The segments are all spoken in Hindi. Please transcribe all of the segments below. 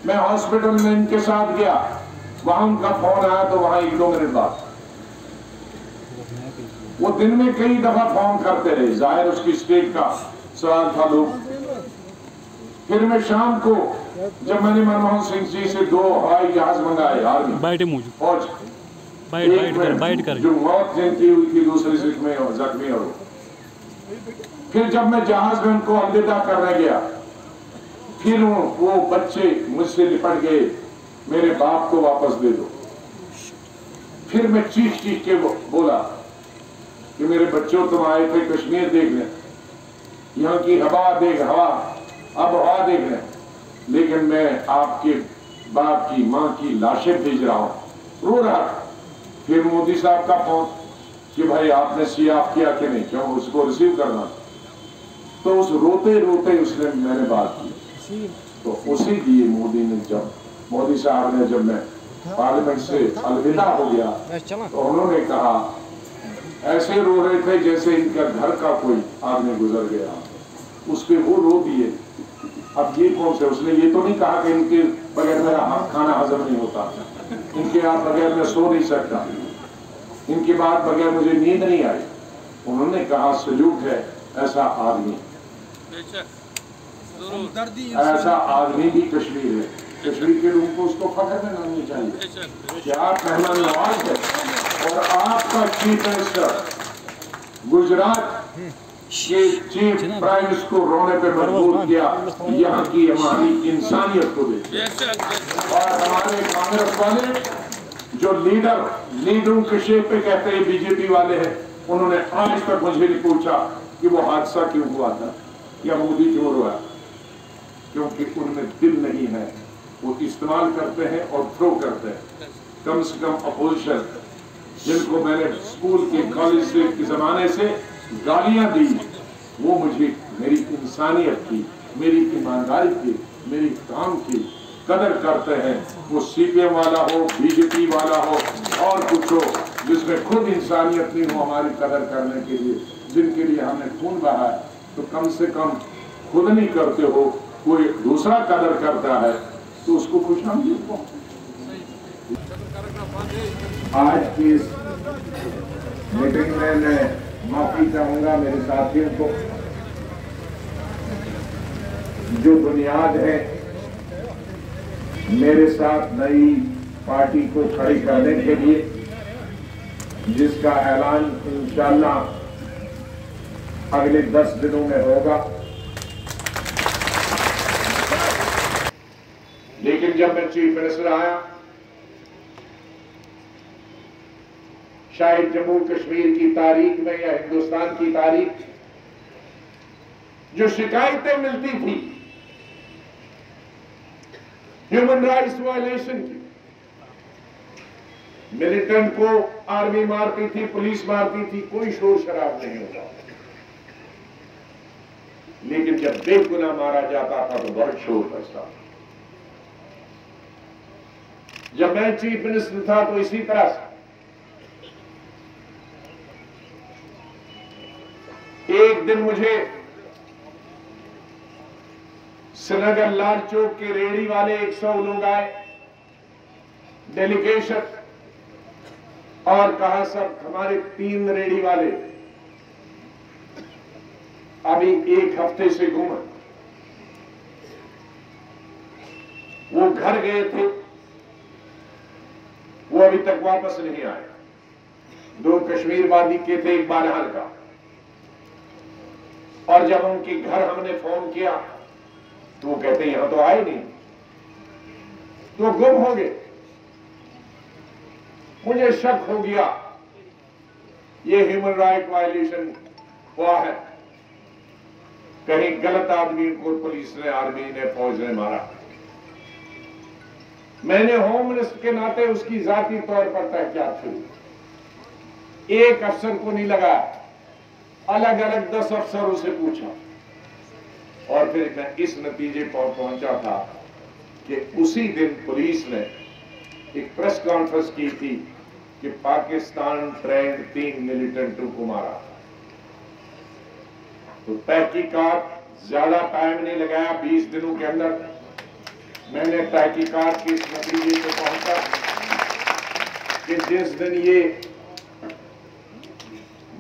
मैं हॉस्पिटल में इनके साथ गया, वहां उनका फोन आया तो वहां 1-2 मिनट बाद, वो दिन में कई दफा फोन करते रहे, जाहिर उसकी स्टेट का सवाल था लोग। फिर मैं शाम को जब मैंने मनमोहन सिंह जी से 2 हवाई जहाज मंगाए आर्मी फौज, जो मौत जिनकी हुई थी, दूसरे जख्मी हो। फिर जब मैं जहाज में उनको अलविदा करने गया, फिर वो बच्चे मुझसे लिपट गए, मेरे बाप को वापस दे दो। फिर मैं चीख चीख के बोला कि मेरे बच्चों, तुम आए थे कश्मीर देखने, यहाँ की हवा देखने, लेकिन मैं आपके बाप की मां की लाशें भेज रहा हूं। रो रहा था। फिर मोदी साहब का फोन कि भाई आपने सीआफ किया कि नहीं, क्यों उसको रिसीव करना। तो उस रोते रोते उसने मैंने बात की। तो उसी लिए मोदी साहब ने, जब मैं पार्लियामेंट से अलविदा हो गया, तो उन्होंने कहा, ऐसे रो रहे थे जैसे इनका घर का कोई आदमी गुजर गया, उसके वो रो दिए। अब ये कौन से, उसने ये तो नहीं कहा कि इनके बगैर मेरा खाना हजम नहीं होता, इनके बगैर मैं सो नहीं सकता, इनके बाद बगैर मुझे नींद नहीं आई। उन्होंने कहा, सल्यूट है ऐसा आदमी, ऐसा आदमी भी कश्मीर है। कश्मीर के लोगों को उसको फख्र में माननी चाहिए कि आप मेहमान नवाज है। और आपका चीफ मिनिस्टर गुजरात के चीफ प्राइम मिनिस्टर को रोने पे मजबूर किया, यहाँ की हमारी इंसानियत को देख। और हमारे कांग्रेस वाले जो लीडरों के शेप पे कहते हैं बीजेपी वाले हैं, उन्होंने आज तक मुझे नहीं पूछा कि वो हादसा क्यों हुआ था या मोदी क्यों रोया, क्योंकि उनमें दिल नहीं है। वो इस्तेमाल करते हैं और थ्रो करते हैं। कम से कम अपोजिशन, जिनको मैंने स्कूल के कॉलेज के जमाने से गालियां दी, वो मुझे मेरी इंसानियत की, मेरी ईमानदारी की, मेरी काम की कदर करते हैं। वो सीपीएम वाला हो, बीजेपी वाला हो और कुछ हो, जिसमें खुद इंसानियत नहीं हो हमारी कदर करने के लिए, जिनके लिए हमने खून बहा है, तो कम से कम खुद नहीं करते हो, कोई दूसरा कदर करता है तो उसको खुश हम। आज की इस मीटिंग में मैं माफी चाहूंगा मेरे साथियों को, जो बुनियाद है मेरे साथ नई पार्टी को खड़ी करने के लिए, जिसका ऐलान इंशाअल्लाह अगले 10 दिनों में होगा। लेकिन जब मैं चीफ मिनिस्टर आया, शायद जम्मू कश्मीर की तारीख में या हिंदुस्तान की तारीख, जो शिकायतें मिलती थी ह्यूमन राइट्स वायलेशन की, मिलिटेंट को आर्मी मारती थी, पुलिस मारती थी, कोई शोर शराब नहीं होता। लेकिन जब बेगुनाह मारा जाता था तो बहुत शोर बचता। जब मैं चीफ मिनिस्टर था तो इसी तरह से एक दिन मुझे श्रीनगर लाल चौक के रेहड़ी वाले 100 लोग आए, डेलीगेशन, और कहा, सब हमारे 3 रेहड़ी वाले अभी 1 हफ्ते से गुम हैं, वो घर गए थे, वो अभी तक वापस नहीं आए। 2 कश्मीर वादी के थे, एक बारहल का। और जब उनके घर हमने फोन किया तो वो कहते यहां तो आए नहीं, तो गुम हो गए। मुझे शक हो गया ये ह्यूमन राइट वायलेशन हुआ है, कहीं गलत आदमी को पुलिस ने, आर्मी ने, फौज ने मारा। मैंने होम मिनिस्टर के नाते उसकी जाती तौर पर तहकीकात शुरू, एक अफसर को नहीं लगा, अलग अलग 10 अफसरों से पूछा, और फिर मैं इस नतीजे पर पहुंचा था कि उसी दिन पुलिस ने एक प्रेस कॉन्फ्रेंस की थी कि पाकिस्तान ट्रेंड 3 मिलिटेंटों को मारा। तो तहकीकात ज्यादा टाइम नहीं लगाया, 20 दिनों के अंदर मैंने तहकीकात की इस नतीजे पे पहुंचा कि जिस दिन ये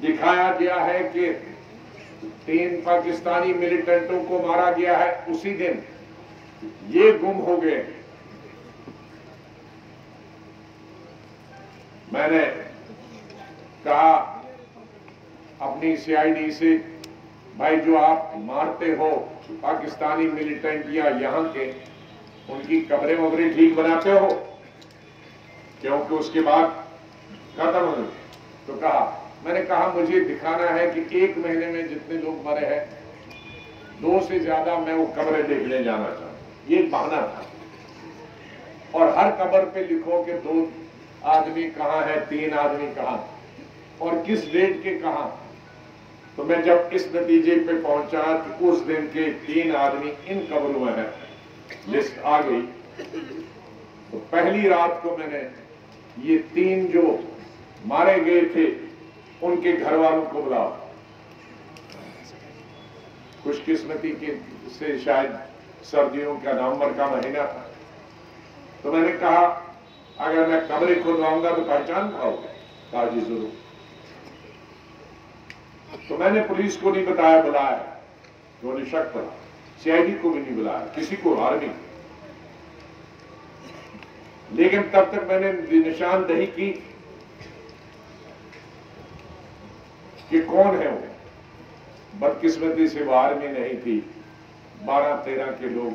दिखाया गया है कि 3 पाकिस्तानी मिलिटेंटों को मारा गया है, उसी दिन ये गुम हो गए। मैंने कहा अपनी सीआईडी से, भाई जो आप मारते हो पाकिस्तानी मिलिटेंट या यहां के, उनकी कब्रें वबरें ठीक बनाते हो, क्योंकि उसके बाद खत्म हो। तो मैंने कहा मुझे दिखाना है कि 1 महीने में जितने लोग मरे हैं 2 से ज्यादा मैं वो कब्रें देखने जाना चाहता हूं। ये बहाना था। और हर कब्र पे लिखो कि 2 आदमी कहां है, 3 आदमी कहां और किस डेट के कहां। तो मैं जब इस नतीजे पे पहुंचा कि उस दिन के 3 आदमी इन कब्रों में है, लिस्ट आ गई, तो पहली रात को मैंने ये 3 जो मारे गए थे उनके घर वालों को बुलाओ। खुशकिस्मती के से शायद सर्दियों का नवंबर का महीना था। तो मैंने कहा अगर मैं कब्रें खुदवाऊंगा तो पहचान पाओगे? कहा जी जरूर। तो मैंने पुलिस को नहीं बताया, बुलाया, उन्होंने शक पड़ा, सीआईडी को भी नहीं बुलाया, किसी को, आर्मी। लेकिन तब तक मैंने निशानदही की कि कौन है वो। बदकिस्मती से वो आर्मी नहीं थी, 12-13 के लोग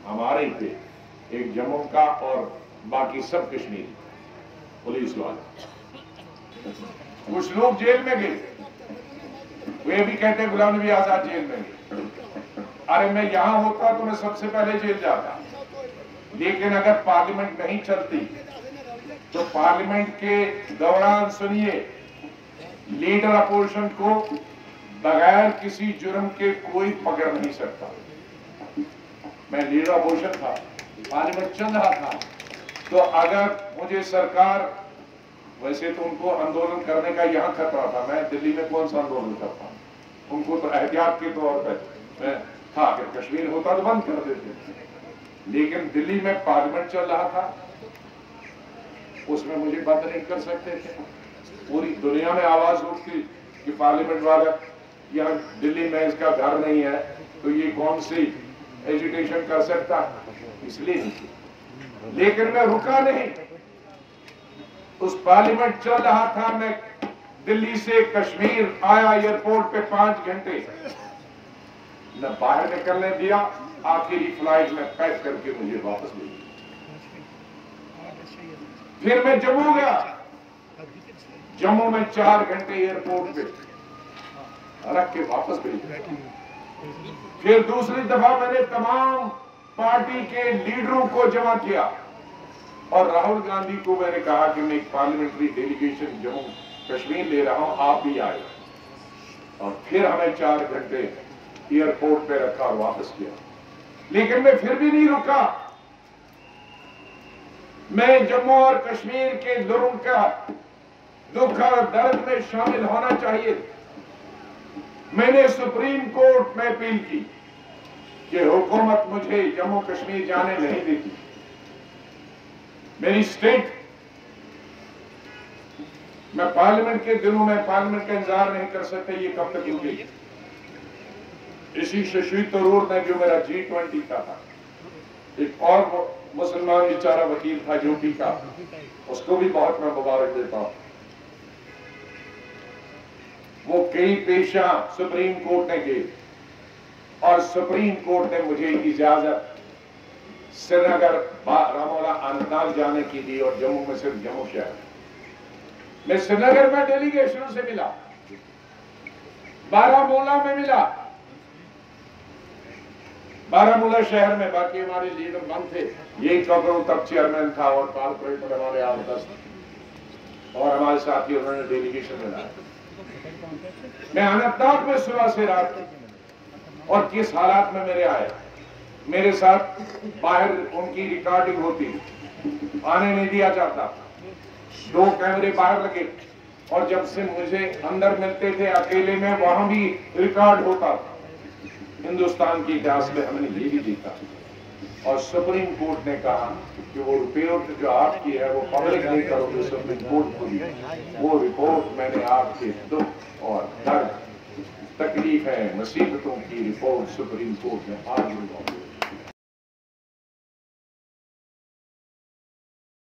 हमारे ही थे, एक जम्मू का और बाकी सब कश्मीरी पुलिस वाले। कुछ लोग जेल में गए, वे भी कहते हैं गुलाम नबी आजाद जेल में गए। अरे मैं यहां होता तो मैं सबसे पहले जेल जाता, लेकिन अगर पार्लियामेंट नहीं चलती तो पार्लियामेंट के दौरान सुनिए, लीडर अपोजिशन को बगैर किसी जुर्म के कोई पकड़ नहीं सकता। मैं लीडर अपोजिशन था, पार्लियामेंट चल रहा था, तो अगर मुझे सरकार, वैसे तो उनको आंदोलन करने का यहाँ खतरा था, मैं दिल्ली में कौन सा आंदोलन करता, उनको तो एहतियात के तौर पर था कि कश्मीर होता तो बंद कर देते, लेकिन दिल्ली में पार्लियामेंट चल रहा था, उसमें मुझे बंद नहीं कर सकते थे। पूरी दुनिया में आवाज उठती कि पार्लियामेंट वाला यहाँ दिल्ली में इसका घर नहीं है, तो ये कौन सी एजुटेशन कर सकता, इसलिए। लेकिन मैं रुका नहीं, उस पार्लियामेंट चल रहा था, मैं दिल्ली से कश्मीर आया, एयरपोर्ट पे 5 घंटे न बाहर निकलने दिया, आखिरी फ्लाइट में पैक करके मुझे वापस ले गया। फिर मैं जम्मू गया, जम्मू में 4 घंटे एयरपोर्ट पे रख के वापस भेजा। फिर दूसरी दफा मैंने तमाम पार्टी के लीडरों को जमा किया और राहुल गांधी को मैंने कहा कि मैं एक पार्लियामेंट्री डेलीगेशन जम्मू कश्मीर ले रहा हूं, आप भी आए। और फिर हमें 4 घंटे एयरपोर्ट पे रखा और वापस किया। लेकिन मैं फिर भी नहीं रुका, मैं जम्मू और कश्मीर के लोगों का दुख और दर्द में शामिल होना चाहिए। मैंने सुप्रीम कोर्ट में अपील की कि हुकूमत मुझे जम्मू कश्मीर जाने नहीं देती। मेरी स्टेट, मैं पार्लियामेंट के दिनों में पार्लियामेंट का इंतजार नहीं कर सकते, ये कब तक रुकेगी। इसी शशि तरूर ने, जो मेरा G20 का था, एक और मुसलमान बेचारा वकील था यूपी का, उसको भी बहुत मैं मुबारक देता हूं। वो कई पेशा सुप्रीम कोर्ट ने गए और सुप्रीम कोर्ट ने मुझे इजाजत श्रीनगर रामोला अंताल जाने की दी और जम्मू में सिर्फ जम्मू शहर। मैं श्रीनगर में डेलीगेशनों से मिला, बारामूला में मिला, बारामूला शहर में बाकी हमारे लीडर बंद थे, यही चौकड़ों तक चेयरमैन था और कॉर्पोरेटर हमारे 8-10 और हमारे साथी, उन्होंने डेलीगेशन में लाया। मैं अनंतनाग में सुबह से रात और किस हालात में मेरे आए, मेरे साथ बाहर उनकी रिकॉर्डिंग होती, आने नहीं दिया जाता, 2 कैमरे बाहर लगे और जब से मुझे अंदर मिलते थे अकेले में, वहां भी रिकॉर्ड होता था। हिंदुस्तान के इतिहास में हमने ये भी देखा। और सुप्रीम कोर्ट ने कहा कि वो रिपोर्ट जो आपकी है वो पब्लिक नहीं करोगे सुप्रीम कोर्ट को दी। वो रिपोर्ट मैंने आपके दुख और दर्द, तकलीफ है, मुसीबतों की रिपोर्ट सुप्रीम कोर्ट में आज